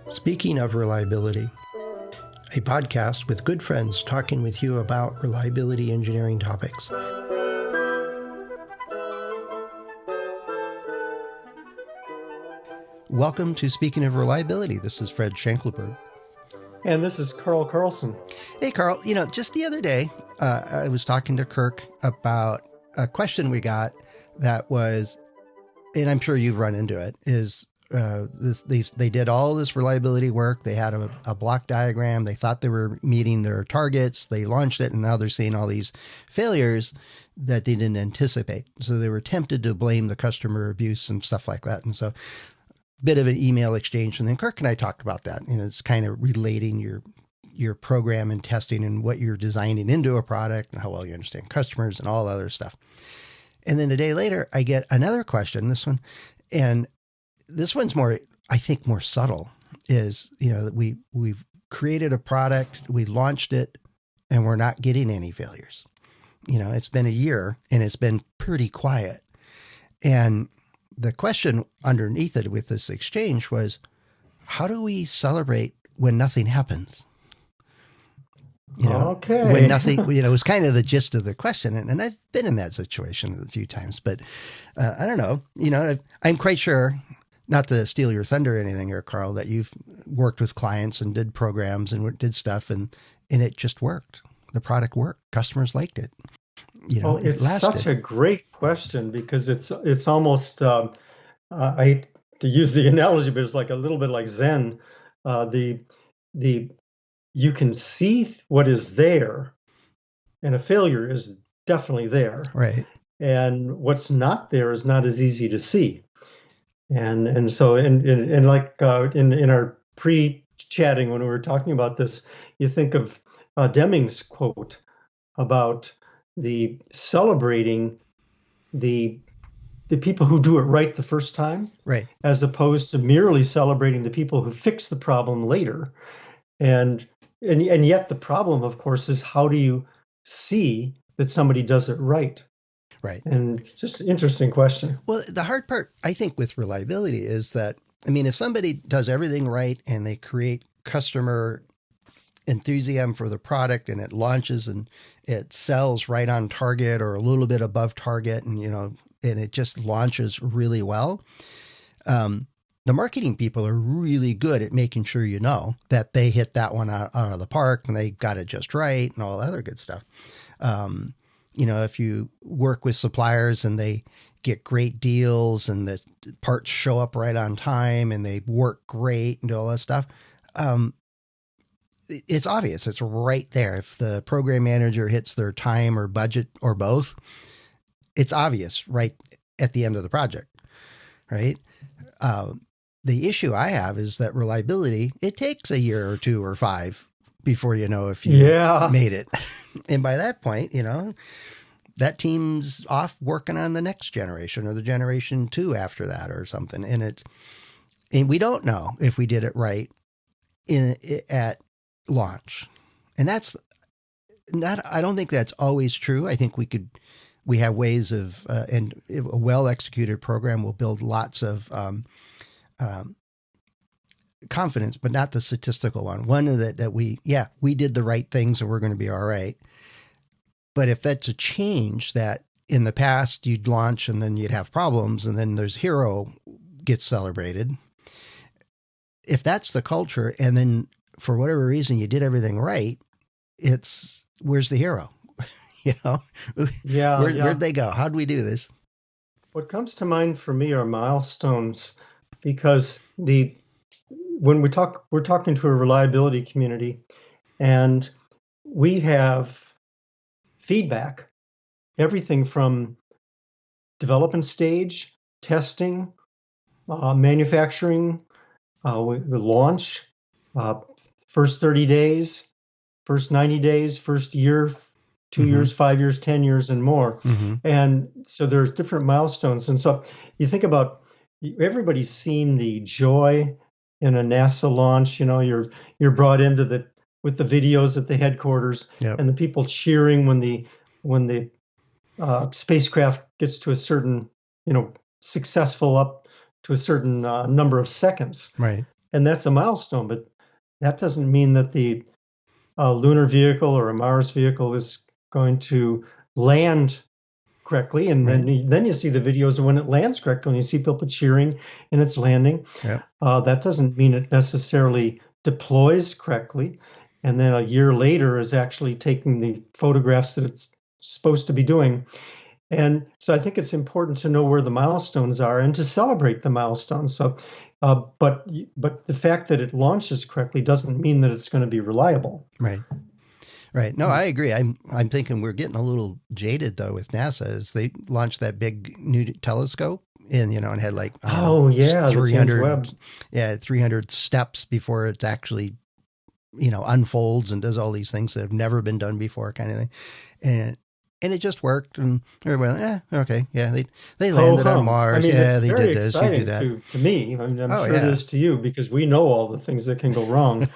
Speaking of reliability, a podcast with good friends talking with you about reliability engineering topics. Welcome to Speaking of Reliability. This is Fred Schenkelberg. And this is Carl Carlson. Hey, Carl. Just the other day, I was talking to Kirk about a question we got that was, and I'm sure you've run into it, is they did all this reliability work. They had a block diagram. They thought they were meeting their targets. They launched it, and now they're seeing all these failures that they didn't anticipate. So they were tempted to blame the customer abuse and stuff like that. And so bit of an email exchange. And then Kirk and I talked about that. It's kind of relating your program and testing and what you're designing into a product and how well you understand customers and all other stuff. And then a day later, I get another question, this one. And this one's more, I think, more subtle, is, that we've created a product, we launched it, and we're not getting any failures. It's been a year and it's been pretty quiet. And the question underneath it with this exchange was, how do we celebrate when nothing happens? Okay. When nothing, it was kind of the gist of the question. And I've been in that situation a few times, but I don't know, I'm quite sure, not to steal your thunder or anything here, Carl, that you've worked with clients and did programs and did stuff and it just worked. The product worked. Customers liked it. It's such a great question because it's almost, I hate to use the analogy, but it's like a little bit like Zen. You can see what is there, and a failure is definitely there. Right. And what's not there is not as easy to see. And so like in our pre-chatting when we were talking about this, you think of Deming's quote about the celebrating the people who do it right the first time, right, as opposed to merely celebrating the people who fix the problem later. And yet the problem, of course, is how do you see that somebody does it right? Right. And it's just an interesting question. Well, the hard part, I think, with reliability is that, if somebody does everything right and they create customer enthusiasm for the product and it launches and it sells right on target or a little bit above target and, and it just launches really well. The marketing people are really good at making sure that they hit that one out of the park and they got it just right and all the other good stuff. If you work with suppliers and they get great deals and the parts show up right on time and they work great and do all that stuff, it's obvious. It's right there. If the program manager hits their time or budget or both, it's obvious right at the end of the project, right? The issue I have is that reliability, it takes a year or 2 or 5 before you know if you made it. And by that point, that team's off working on the next generation or the generation 2 after that or something. And we don't know if we did it right at launch. And I don't think that's always true. I think we have ways of, and a well-executed program will build lots of confidence, but not the statistical one. One that we did the right things and we're going to be all right. But if that's a change that in the past you'd launch and then you'd have problems and then there's hero gets celebrated. If that's the culture and then for whatever reason you did everything right, where's the hero? Where'd they go? How'd we do this? What comes to mind for me are milestones, because when we're talking to a reliability community, and we have feedback, everything from development stage, testing, manufacturing, the launch, first 30 days, first 90 days, first year, 2 years, 5 years, 10 years, and more. Mm-hmm. And so there's different milestones. And so you think about, everybody's seen the joy in a NASA launch. You're brought into with the videos at the headquarters, yep, and the people cheering when the spacecraft gets to a certain, successful up to a certain number of seconds. Right. and that's a milestone. But that doesn't mean that the lunar vehicle or a Mars vehicle is going to land correctly. And Right. then you see the videos of when it lands correctly, and you see people cheering and it's landing. Yeah. That doesn't mean it necessarily deploys correctly. And then a year later is actually taking the photographs that it's supposed to be doing. And so I think it's important to know where the milestones are and to celebrate the milestones. So, but the fact that it launches correctly doesn't mean that it's going to be reliable. Right. Right. No, I agree. I'm thinking we're getting a little jaded though with NASA as they launched that big new telescope and and had like the 300 300 steps before it's actually unfolds and does all these things that have never been done before, kind of thing. And it just worked, and everybody, okay, yeah, they landed on Mars. Yeah, they did this, you do that. To me, I mean, I'm sure it is to you because we know all the things that can go wrong.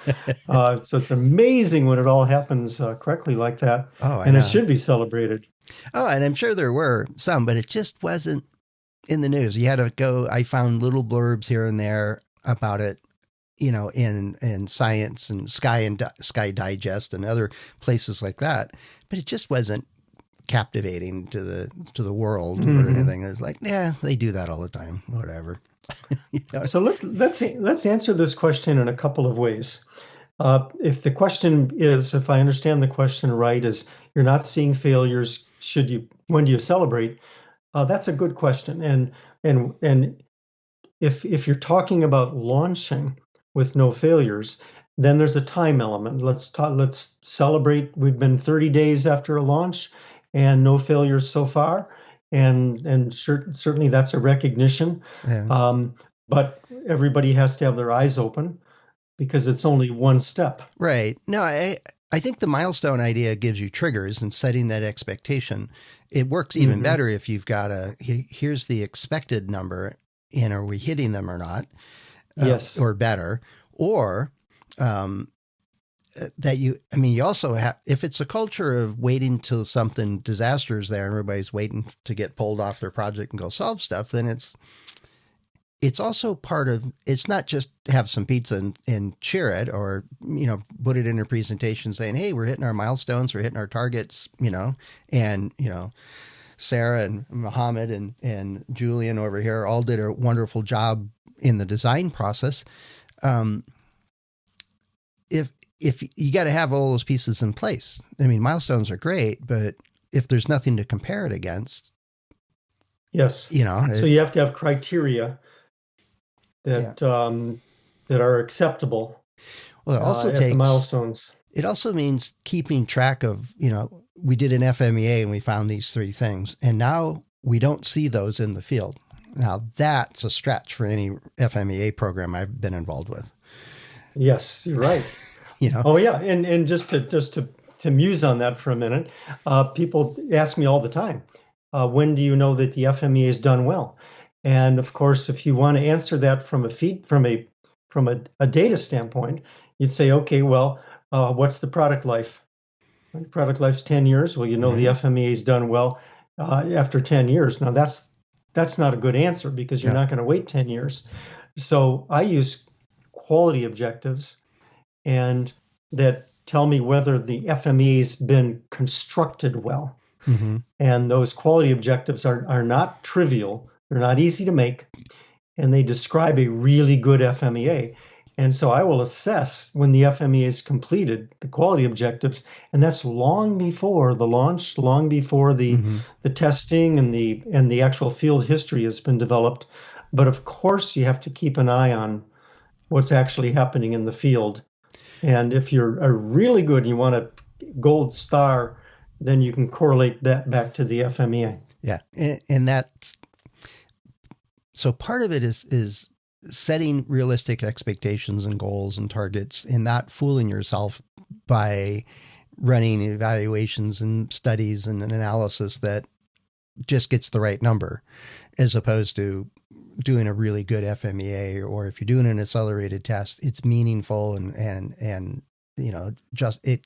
So it's amazing when it all happens correctly like that. And it should be celebrated. Oh, and I'm sure there were some, but it just wasn't in the news. You had to go. I found little blurbs here and there about it, in Science and Sky Digest and other places like that. But it just wasn't captivating to the world or anything. It's like, yeah, they do that all the time, whatever. So let's answer this question in a couple of ways. If the question is, if I understand the question right, is you're not seeing failures, when do you celebrate? That's a good question. And if you're talking about launching with no failures, then there's a time element. Let's celebrate. We've been 30 days after a launch and no failures so far, and certainly that's a recognition. Yeah. But everybody has to have their eyes open because it's only one step. Right. No, I think the milestone idea gives you triggers and setting that expectation. It works even better if you've got here's the expected number, and are we hitting them or not? Yes. Or better, or that you also have, if it's a culture of waiting till something disaster is there and everybody's waiting to get pulled off their project and go solve stuff, then it's also part of, it's not just have some pizza and cheer it, or, put it in a presentation saying, hey, we're hitting our milestones, we're hitting our targets, and, Sarah and Mohammed and Julian over here all did a wonderful job in the design process. If you got to have all those pieces in place. I mean, milestones are great, but if there's nothing to compare it against. Yes. So you have to have criteria that are acceptable. Well, it also takes milestones. It also means keeping track of, we did an FMEA and we found these 3 things, and now we don't see those in the field. Now that's a stretch for any FMEA program I've been involved with. Yes, you're right. Oh yeah, and just to muse on that for a minute, people ask me all the time, when do you know that the FMEA is done well? And of course, if you want to answer that from a data standpoint, you'd say, okay, well, what's the product life? The product life's 10 years. Well, the FMEA is done well after 10 years. Now that's not a good answer because you're not going to wait 10 years. So I use quality objectives and that tell me whether the FMEA's been constructed well. And those quality objectives are not trivial. They're not easy to make, and they describe a really good FMEA. And so I will assess when the FMEA is completed, the quality objectives, and that's long before the launch, long before the testing and the actual field history has been developed. But of course, you have to keep an eye on what's actually happening in the field. And if you're a really good and you want a gold star, then you can correlate that back to the FMEA. Yeah. And that's, so part of it is setting realistic expectations and goals and targets and not fooling yourself by running evaluations and studies and an analysis that just gets the right number, as opposed to doing a really good FMEA, or if you're doing an accelerated test, it's meaningful and just it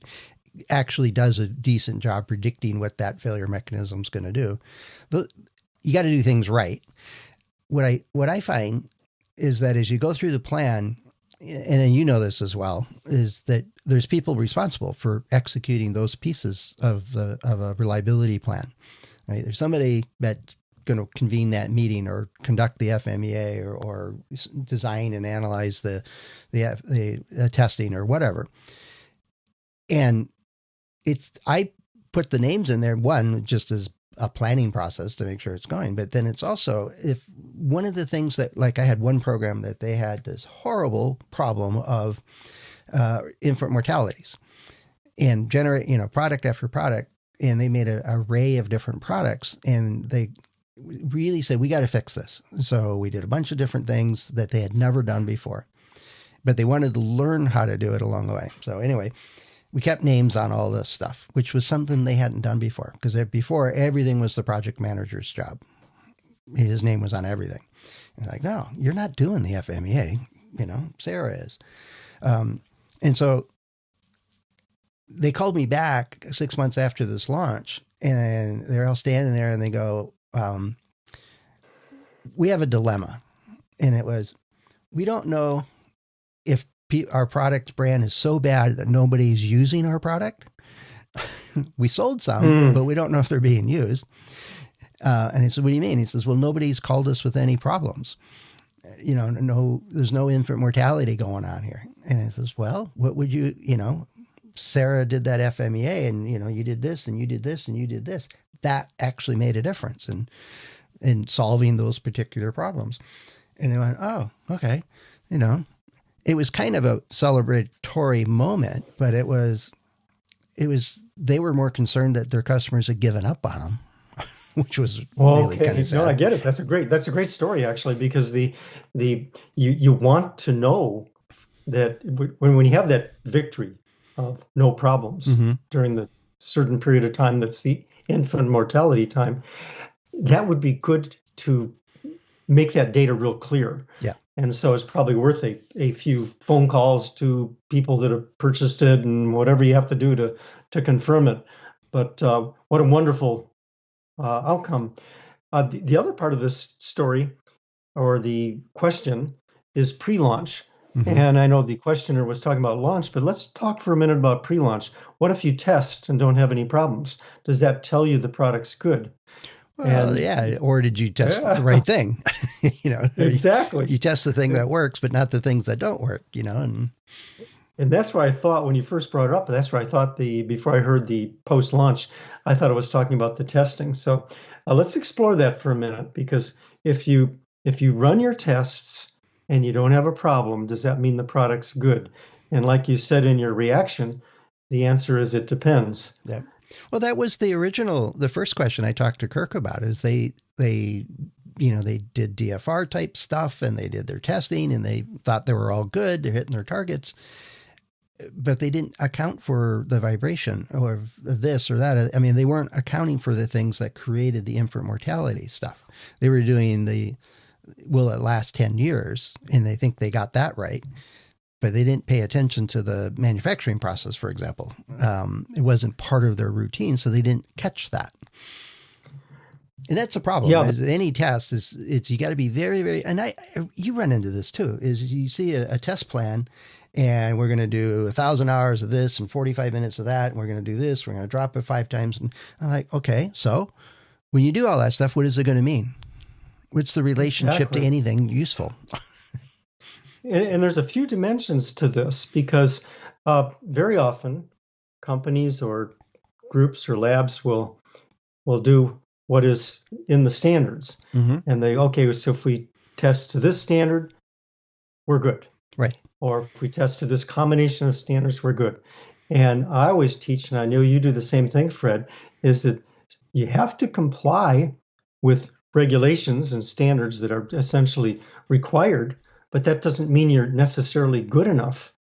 actually does a decent job predicting what that failure mechanism is going to do. You got to do things right. What I find is that as you go through the plan, and you know this as well, is that there's people responsible for executing those pieces of a reliability plan. Right? There's somebody that's going to convene that meeting or conduct the FMEA or design and analyze the testing or whatever. And I put the names in there, one, just as a planning process to make sure it's going. But then it's also, if one of the things that, like, I had one program that they had this horrible problem of infant mortalities and generate, product after product. And they made an array of different products, and they really said, we got to fix this. So we did a bunch of different things that they had never done before, but they wanted to learn how to do it along the way. So anyway, we kept names on all this stuff, which was something they hadn't done before, because before everything was the project manager's job. His name was on everything. And like, no, you're not doing the FMEA. Sarah is. And so they called me back 6 months after this launch, and they're all standing there and they go, we have a dilemma. And it was, we don't know if our product brand is so bad that nobody's using our product. We sold some, but we don't know if they're being used. And he said, what do you mean? He says, well, nobody's called us with any problems. No, there's no infant mortality going on here. And he says, well, what would Sarah did that FMEA, and, you did this and you did this and you did this. That actually made a difference in solving those particular problems. And they went, oh, okay. It was kind of a celebratory moment, but it was, they were more concerned that their customers had given up on them, which was really kind of sad. No, I get it. That's a great story, actually, because you want to know that when you have that victory of no problems during the certain period of time, that's the infant mortality time, that would be good to make that data real clear. Yeah. And so it's probably worth a few phone calls to people that have purchased it and whatever you have to do to confirm it. But what a wonderful outcome. The other part of this story, or the question, is pre-launch. And I know the questioner was talking about launch, but let's talk for a minute about pre-launch. What if you test and don't have any problems? Does that tell you the product's good? Well, yeah. Or did you test the right thing? Exactly. You test the thing that works, but not the things that don't work, and that's why I thought, when you first brought it up, that's why I thought before I heard the post-launch, I thought it was talking about the testing. So let's explore that for a minute, because if you run your tests and you don't have a problem, does that mean the product's good? And like you said in your reaction, the answer is it depends. Yeah. Well, that was the first question I talked to Kirk about, is they did DFR type stuff, and they did their testing, and they thought they were all good. They're hitting their targets, but they didn't account for the vibration or of this or that. I mean, they weren't accounting for the things that created the infant mortality stuff. They were doing will it last 10 years? And they think they got that right, but they didn't pay attention to the manufacturing process, for example. It wasn't part of their routine, so they didn't catch that. And that's a problem. Yeah. Any test you got to be very, very, and you run into this too, is you see a test plan, and we're going to do 1,000 hours of this and 45 minutes of that, and we're going to do this, we're going to drop it 5 times. And I'm like, okay, so when you do all that stuff, what is it going to mean? What's the relationship to anything useful? And there's a few dimensions to this, because very often companies or groups or labs will do what is in the standards. And so if we test to this standard, we're good. Right. Or if we test to this combination of standards, we're good. And I always teach, and I know you do the same thing, Fred, is that you have to comply with regulations and standards that are essentially required, but that doesn't mean you're necessarily good enough.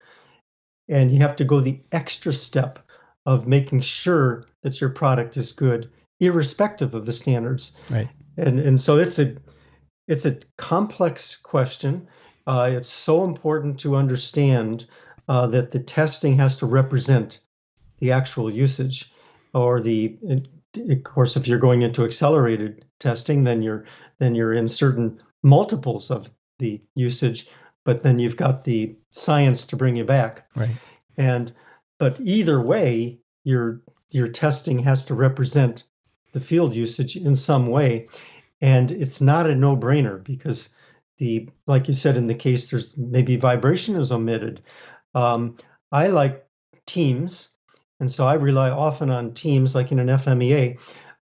And you have to go the extra step of making sure that your product is good, irrespective of the standards. Right. And so it's a complex question. It's so important to understand that the testing has to represent the actual usage, or of course, if you're going into accelerated testing, then you're in certain multiples of the usage. but then you've got the science to bring you back. Right. But either way, your testing has to represent the field usage in some way. And it's not a no-brainer because like you said, in the case, there's maybe vibration is omitted. I like teams, and so I rely often on teams, like in an FMEA.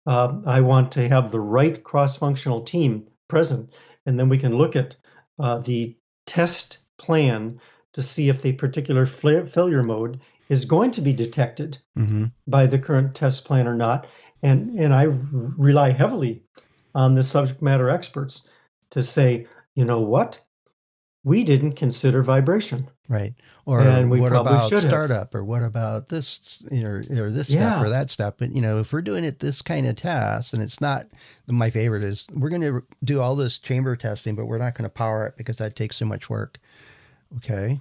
I want to have the right cross-functional team present, and then we can look at the test plan to see if the particular failure mode is going to be detected by the current test plan or not. And I rely heavily on the subject matter experts to say, you know what? We didn't consider vibration. Right. Or what about startup, or what about this, or this step or that step? But, if we're doing it this kind of test, and it's not, my favorite is we're going to do all this chamber testing, but we're not going to power it because that takes so much work. Okay.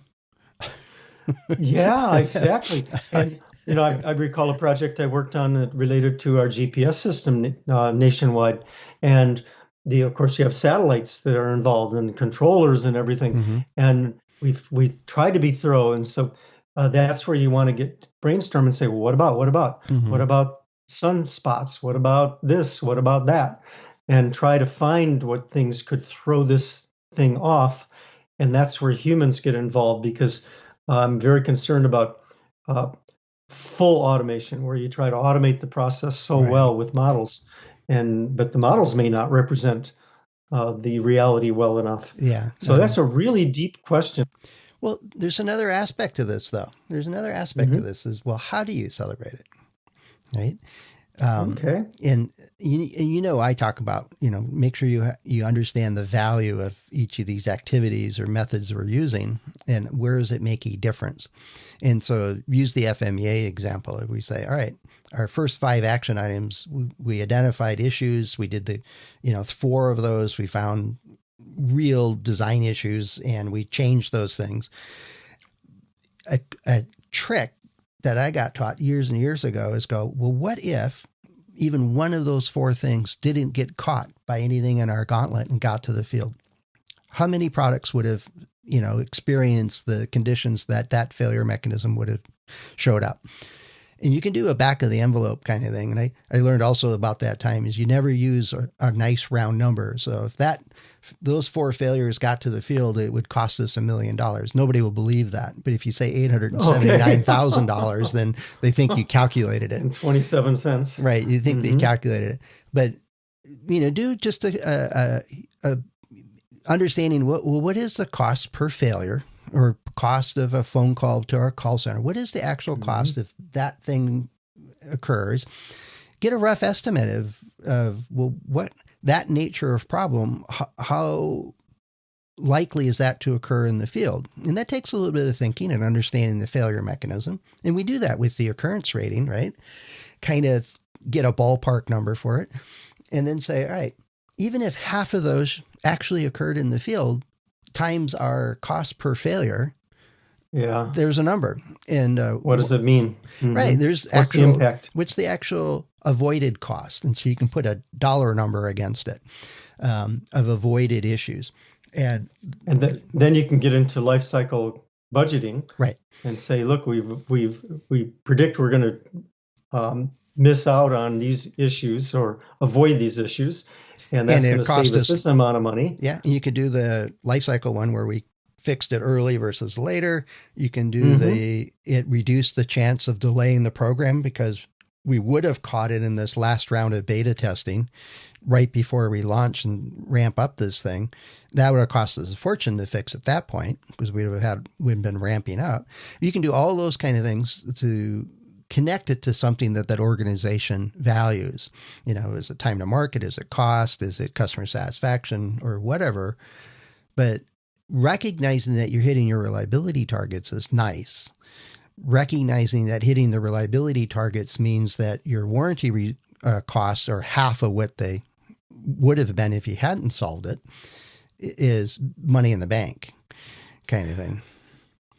Yeah, exactly. And, I recall a project I worked on that related to our GPS system nationwide. And of course, you have satellites that are involved and controllers and everything. And we've tried to be thorough. And so that's where you want to brainstorm and say, well, what about? What about sunspots? What about this? What about that? And try to find what things could throw this thing off. And that's where humans get involved, because I'm very concerned about full automation, where you try to automate the process so well with models, but the models may not represent the reality well enough. Yeah. So that's a really deep question. Well, there's another aspect to this, though. There's another aspect to this is, well, how do you celebrate it? Right. Okay. And I talk about, make sure you understand the value of each of these activities or methods we're using, and where does it make a difference? And so use the FMEA example. We say, all right, our first 5 action items, we identified issues. We did 4 of those. We found real design issues and we changed those things. A trick that I got taught years and years ago is well, what if even one of those 4 things didn't get caught by anything in our gauntlet and got to the field? How many products would have, experienced the conditions that failure mechanism would have showed up? And you can do a back of the envelope kind of thing. And I learned also about that time is you never use a nice round number. So if those 4 failures got to the field, it would cost us $1 million. Nobody will believe that. But if you say $879,000, then they think you calculated it. And 27 cents. Right. You think they calculated it. But, do just a understanding what is the cost per failure, or cost of a phone call to our call center. What is the actual cost if that thing occurs? Get a rough estimate of what that nature of problem, how likely is that to occur in the field? And that takes a little bit of thinking and understanding the failure mechanism. And we do that with the occurrence rating, right? Kind of get a ballpark number for it. And then say, all right, even if half of those actually occurred in the field, times our cost per failure, there's a number. And what does it mean? Right. What's the impact? What's the actual avoided cost? And so you can put a dollar number against it of avoided issues. And then you can get into life cycle budgeting, right? And say, look, we predict we're going to miss out on these issues or avoid these issues, and that's going to save us this amount of money. Yeah, and you could do the life cycle one where we fixed it early versus later. You can do it reduced the chance of delaying the program because we would have caught it in this last round of beta testing right before we launch and ramp up this thing. That would have cost us a fortune to fix at that point because we'd been ramping up. You can do all those kind of things to connect it to something that organization values. Is it time to market? Is it cost? Is it customer satisfaction or whatever? But recognizing that you're hitting your reliability targets is nice. Recognizing that hitting the reliability targets means that your warranty costs are half of what they would have been if you hadn't solved it is money in the bank kind of thing.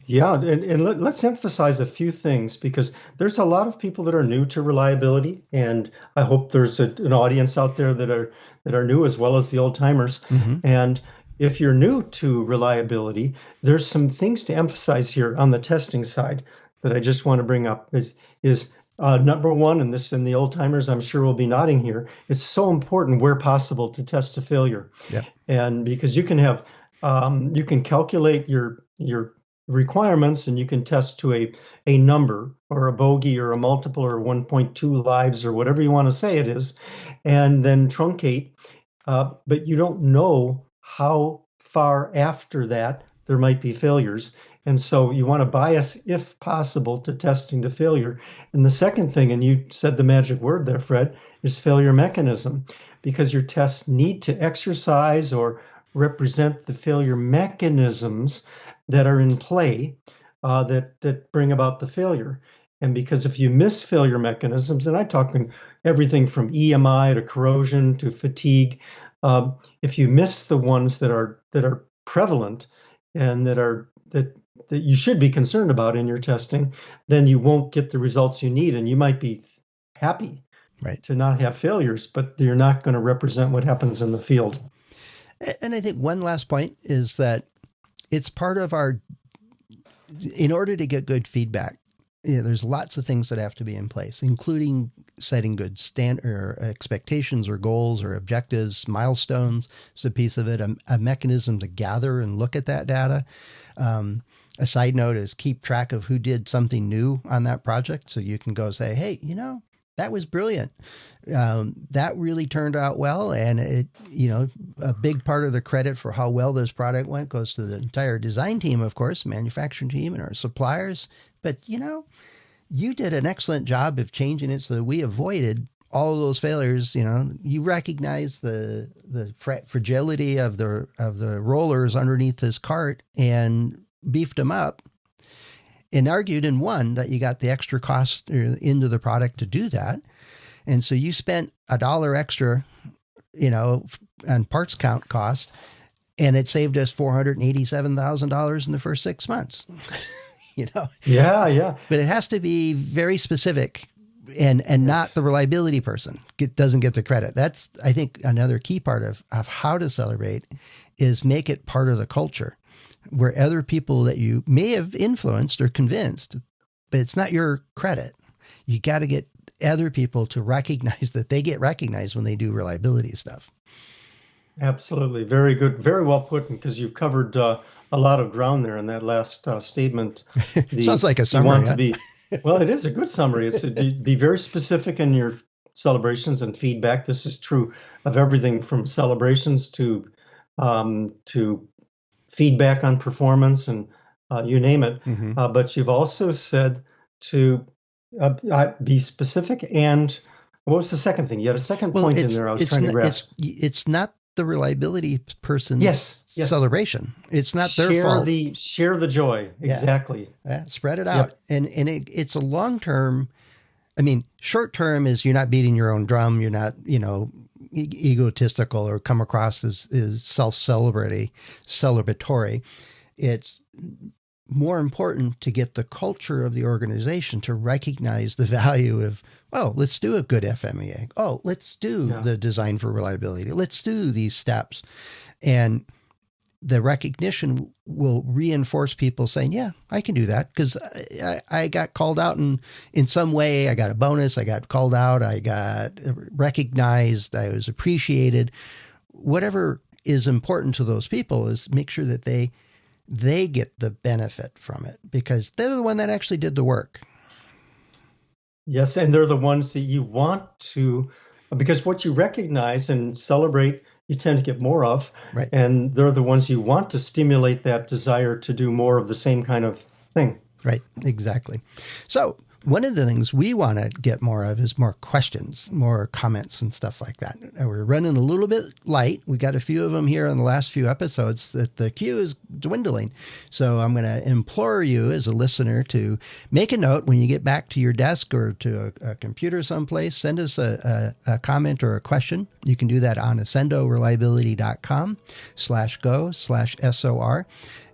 Yeah, and let's emphasize a few things because there's a lot of people that are new to reliability, and I hope there's an audience out there that are new as well as the old timers. And if you're new to reliability, there's some things to emphasize here on the testing side that I just want to bring up is number one, and this and the old timers I'm sure will be nodding here. It's so important where possible to test to failure, Yep. and because you can have you can calculate your requirements and you can test to a number or a bogey or a multiple or 1.2 lives or whatever you want to say it is, and then truncate. But you don't know how far after that there might be failures. And so you want to bias, if possible, to testing to failure. And the second thing, and you said the magic word there, Fred, is failure mechanism, because your tests need to exercise or represent the failure mechanisms that are in play that bring about the failure. And because if you miss failure mechanisms, and I'm talking everything from EMI to corrosion to fatigue, if you miss the ones that are prevalent and that you should be concerned about in your testing, then you won't get the results you need, and you might be happy to not have failures, but you're not going to represent what happens in the field. And I think one last point is that it's part of in order to get good feedback, there's lots of things that have to be in place, including setting good or expectations or goals or objectives, milestones. It's a piece of it, a mechanism to gather and look at that data. A side note is keep track of who did something new on that project. So you can go say, hey, that was brilliant. That really turned out well. And a big part of the credit for how well this product went goes to the entire design team, of course, manufacturing team and our suppliers. But, you did an excellent job of changing it so that we avoided all of those failures. You recognize the fragility of the rollers underneath this cart and beefed them up and argued and won that you got the extra cost into the product to do that. And so you spent $1 extra, on parts count cost, and it saved us $487,000 in the first 6 months. Yeah. But it has to be very specific and not the reliability person doesn't get the credit. That's, I think, another key part of how to celebrate is make it part of the culture where other people that you may have influenced or convinced, but it's not your credit. You got to get other people to recognize that they get recognized when they do reliability stuff. Absolutely. Very good. Very well put, because you've covered a lot of ground there in that last statement. Sounds like a summary. Well, it is a good summary. It's be very specific in your celebrations and feedback. This is true of everything from celebrations to feedback on performance and you name it. Mm-hmm. But you've also said to be specific. And what was the second thing? You had a second point in there I was trying to grasp. It's not the reliability person's celebration. It's not their fault. Share the joy. Exactly. Yeah, spread it out. Yep. And it's a long-term, short term is you're not beating your own drum. You're not, egotistical or come across as self-celebratory. It's more important to get the culture of the organization to recognize the value of, let's do a good FMEA. Let's do the design for reliability. Let's do these steps. And the recognition will reinforce people saying, yeah, I can do that because I got called out in some way. I got a bonus. I got called out. I got recognized. I was appreciated. Whatever is important to those people is make sure that they get the benefit from it because they're the one that actually did the work. Yes, and they're the ones that you want to, because what you recognize and celebrate, you tend to get more of, right. And they're the ones you want to stimulate that desire to do more of the same kind of thing. Right, exactly. So one of the things we want to get more of is more questions, more comments and stuff like that. We're running a little bit light. We got a few of them here in the last few episodes that the queue is dwindling. So I'm going to implore you as a listener to make a note when you get back to your desk or to a computer someplace. Send us a comment or a question. You can do that on accendoreliability.com/go/SOR.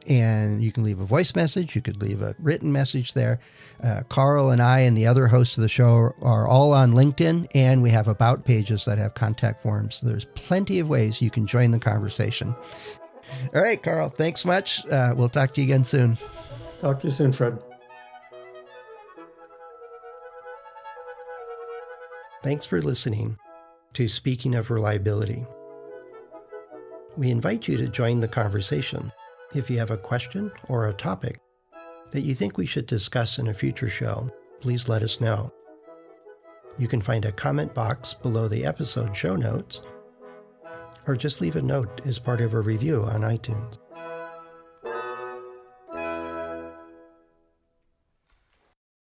And you can leave a voice message. You could leave a written message there. Carl and I and the other hosts of the show are all on LinkedIn, and we have about pages that have contact forms. So there's plenty of ways you can join the conversation. All right, Carl, thanks much. We'll talk to you again soon. Talk to you soon, Fred. Thanks for listening to Speaking of Reliability. We invite you to join the conversation. If you have a question or a topic that you think we should discuss in a future show, please let us know. You can find a comment box below the episode show notes, or just leave a note as part of a review on iTunes.